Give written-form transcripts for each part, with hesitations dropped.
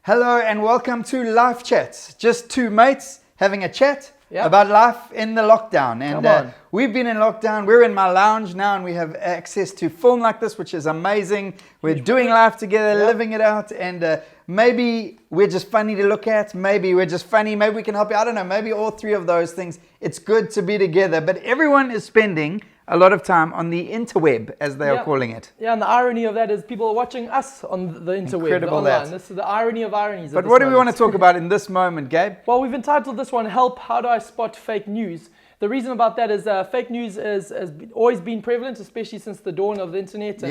Hello and welcome to Life Chats. Just two mates having a chat Yep. about life in the lockdown. And Come on. we've been in lockdown. We're in my lounge now and we have access to film like this, which is amazing. We're doing life together, Yep. living it out. And maybe we're just funny to look at. Maybe we're just funny. Maybe we can help you. I don't know. Maybe all three of those things. It's good to be together. But everyone is spending a lot of time on the interweb, as they are calling it. Yeah, and the irony of that is people are watching us on the interweb, Incredible online. that. This is the irony of ironies. But what do we want to talk about in this moment, Gabe? Well, we've entitled this one, Help, How Do I Spot Fake News? The reason about that is fake news has always been prevalent, especially since the dawn of the internet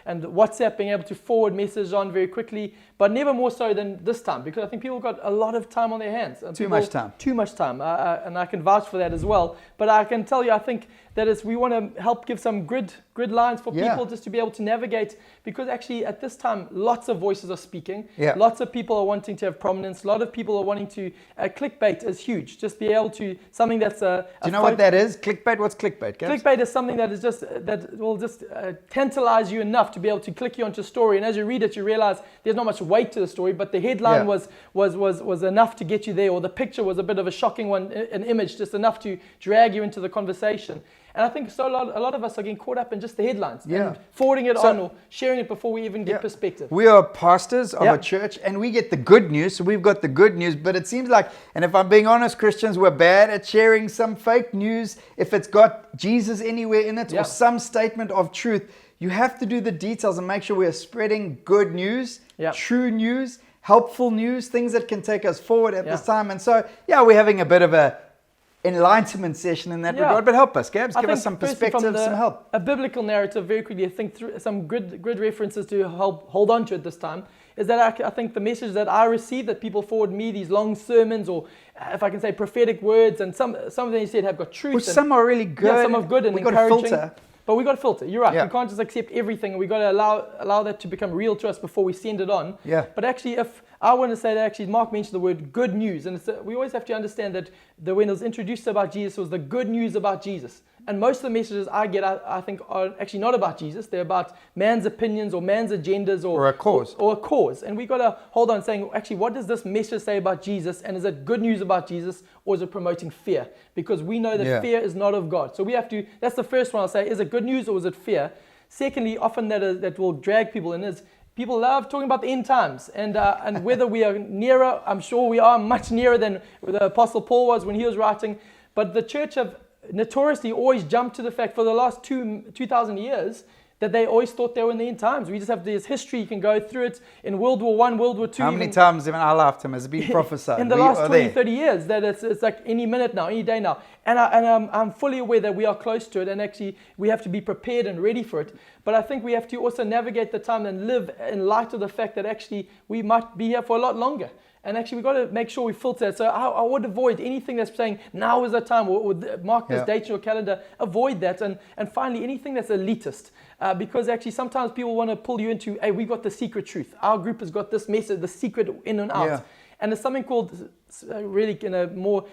and WhatsApp being able to forward messages on very quickly, but never more so than this time, because I think people got a lot of time on their hands. Too much time. Too much time, and I can vouch for that as well. But I can tell you, I think that we want to help give some grid lines for people just to be able to navigate, because actually at this time, lots of voices are speaking. Yeah. Lots of people are wanting to have prominence. A lot of people are wanting to, clickbait is huge. Just be able to, something that's Do you know what that is? Clickbait? What's clickbait, Gabe? Clickbait is something that is that will just tantalize you enough to be able to click you onto a story, and as you read it, you realize there's not much weight to the story, but the headline was enough to get you there, or the picture was a bit of a shocking one, an image, just enough to drag you into the conversation. And I think a lot of us are getting caught up in just the headlines and forwarding it on or sharing it before we even get perspective. We are pastors of a church and we get the good news. So we've got the good news, but it seems like, and if I'm being honest, Christians, we're bad at sharing some fake news. If it's got Jesus anywhere in it or some statement of truth, you have to do the details and make sure we're spreading good news, true news, helpful news, things that can take us forward at this time. And so, we're having a bit of a enlightenment session in that regard, but help us, Gabs. Give us some perspective, some help. A biblical narrative, very quickly, I think through some good references to help hold on to it this time, is that I think the message that I receive, that people forward me, these long sermons, or if I can say prophetic words, and some of them you said have got truth. Which some are really good. Yeah, some are good and encouraging. Got to filter. But we got to filter. You're right. We can't just accept everything. We got to allow that to become real to us before we send it on. Yeah. But actually, if I want to say that actually Mark mentioned the word good news, and we always have to understand that when it was introduced about Jesus, it was the good news about Jesus. And most of the messages I get, I think, are actually not about Jesus. They're about man's opinions or man's agendas or a cause. Or a cause. And we got to hold on saying, actually, what does this message say about Jesus? And is it good news about Jesus, or is it promoting fear? Because we know that fear is not of God. So we have to, that's the first one I'll say, is it good news or is it fear? Secondly, often that will drag people in is, people love talking about the end times and whether we are nearer. I'm sure we are much nearer than the Apostle Paul was when he was writing. But the church have notoriously always jumped to the fact for the last 2,000 years that they always thought they were in the end times. We just have this history. You can go through it in World War I, World War II. How many times in our lifetime has it been prophesied? In the last 20, 30 years, that it's like any minute now, any day now. And I'm fully aware that we are close to it, and actually we have to be prepared and ready for it. But I think we have to also navigate the time and live in light of the fact that actually we might be here for a lot longer. And actually, we've got to make sure we filter it. So I would avoid anything that's saying, now is the time, or mark this date in your calendar. Avoid that. And finally, anything that's elitist. Because actually, sometimes people want to pull you into, hey, we got the secret truth. Our group has got this message, the secret in and out. Yeah. And there's something called, really in a more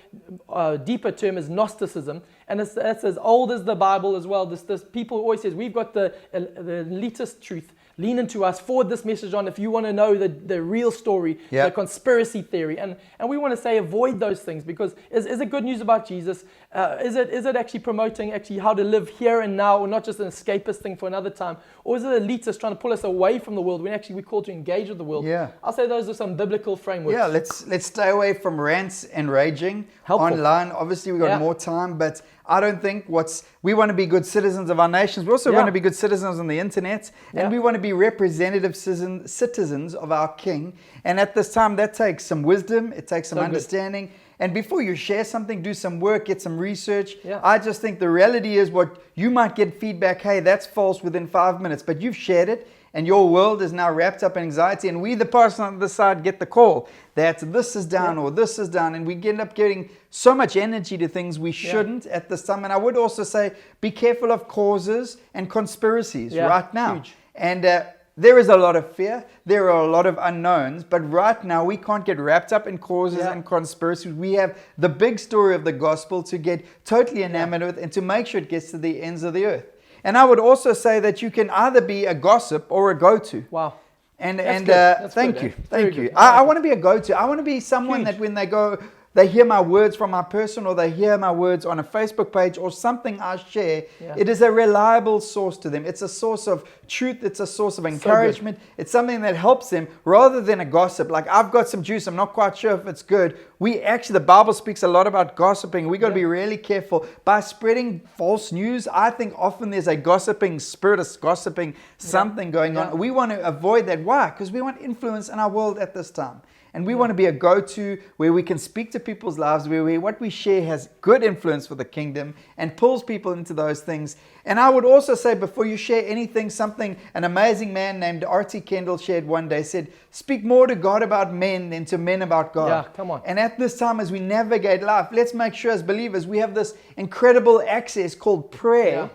deeper term, is Gnosticism. And it's as old as the Bible as well. This people always says, we've got the elitist truth. Lean into us, forward this message on if you want to know the real story, the conspiracy theory. And we want to say avoid those things, because is it good news about Jesus? Is it actually promoting how to live here and now, or not just an escapist thing for another time? Or is it elitist trying to pull us away from the world when actually we're called to engage with the world? Yeah. I'll say those are some biblical frameworks. Yeah, let's stay away from rants and raging online. Obviously, we've got more time, but I don't think we want to be good citizens of our nations. We also want to be good citizens on the internet, and we want to be representative citizens of our King. And at this time, that takes some wisdom, it takes some understanding. Good. And before you share something, do some work, get some research. Yeah. I just think the reality is what you might get feedback, hey, that's false within 5 minutes, but you've shared it. And your world is now wrapped up in anxiety. And we, the person on the side, get the call that this is down or this is down. And we end up getting so much energy to things we shouldn't at this time. And I would also say, be careful of causes and conspiracies right now. Huge. And there is a lot of fear. There are a lot of unknowns. But right now, we can't get wrapped up in causes and conspiracies. We have the big story of the gospel to get totally enamored with and to make sure it gets to the ends of the earth. And I would also say that you can either be a gossip or a go-to. Wow. Thank you. I want to be a go-to. I want to be someone that when they go, they hear my words from my person, or they hear my words on a Facebook page or something I share. Yeah. It is a reliable source to them. It's a source of truth. It's a source of encouragement. It's something that helps them rather than a gossip. Like, I've got some juice. I'm not quite sure if it's good. The Bible speaks a lot about gossiping. We got to be really careful by spreading false news. I think often there's a gossiping spirit, something going on. We want to avoid that. Why? Because we want influence in our world at this time. And we want to be a go-to where we can speak to people's lives, where what we share has good influence for the kingdom and pulls people into those things. And I would also say, before you share anything, something an amazing man named R.T. Kendall shared one day, said, speak more to God about men than to men about God. Yeah, come on. And at this time, as we navigate life, let's make sure as believers we have this incredible access called prayer. Yeah.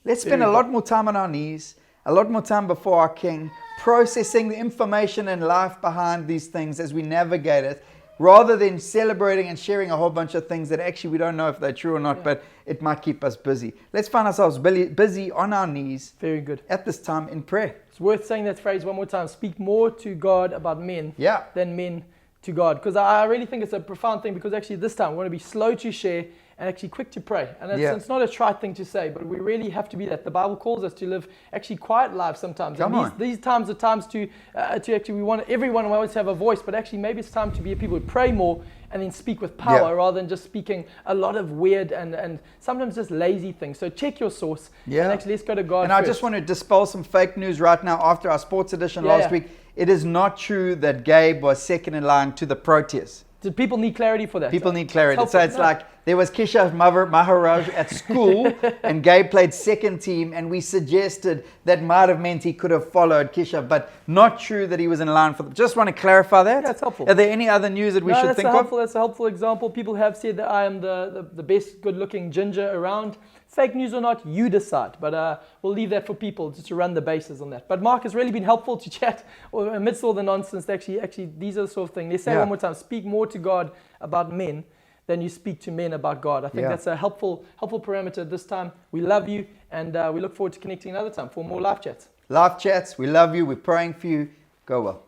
Let's spend a lot more time on our knees, a lot more time before our King, processing the information and life behind these things as we navigate it, rather than celebrating and sharing a whole bunch of things that actually we don't know if they're true or not, but it might keep us busy. Let's find ourselves busy on our knees. Very good. At this time in prayer. It's worth saying that phrase one more time. Speak more to God about men than men to God. Because I really think it's a profound thing, because actually this time we want to be slow to share and actually quick to pray. And it's not a trite thing to say, but we really have to be that. The Bible calls us to live actually quiet lives sometimes. These times are times to actually, everyone wants to have a voice, but actually maybe it's time to be a people who pray more and then speak with power rather than just speaking a lot of weird and sometimes just lazy things. So check your source and actually let's go to God And first. I just want to dispel some fake news right now after our sports edition last week. It is not true that Gabe was second in line to the Proteas. Do people need clarity for that? People need clarity. So it's like there was Keshav Maharaj at school and Gabe played second team, and we suggested that might have meant he could have followed Keshav, but not true that he was in line for them. Just want to clarify that. Yeah, it's helpful. Are there any other news that we should think of? That's a helpful example. People have said that I am the best good-looking ginger around. Fake news or not, you decide. But we'll leave that for people just to run the bases on that. But Mark, has really been helpful to chat amidst all the nonsense. Actually, these are the sort of things. Let's say one more time, speak more to God about men than you speak to men about God. I think that's a helpful parameter this time. We love you, and we look forward to connecting another time for more live chats. Live chats, we love you, we're praying for you. Go well.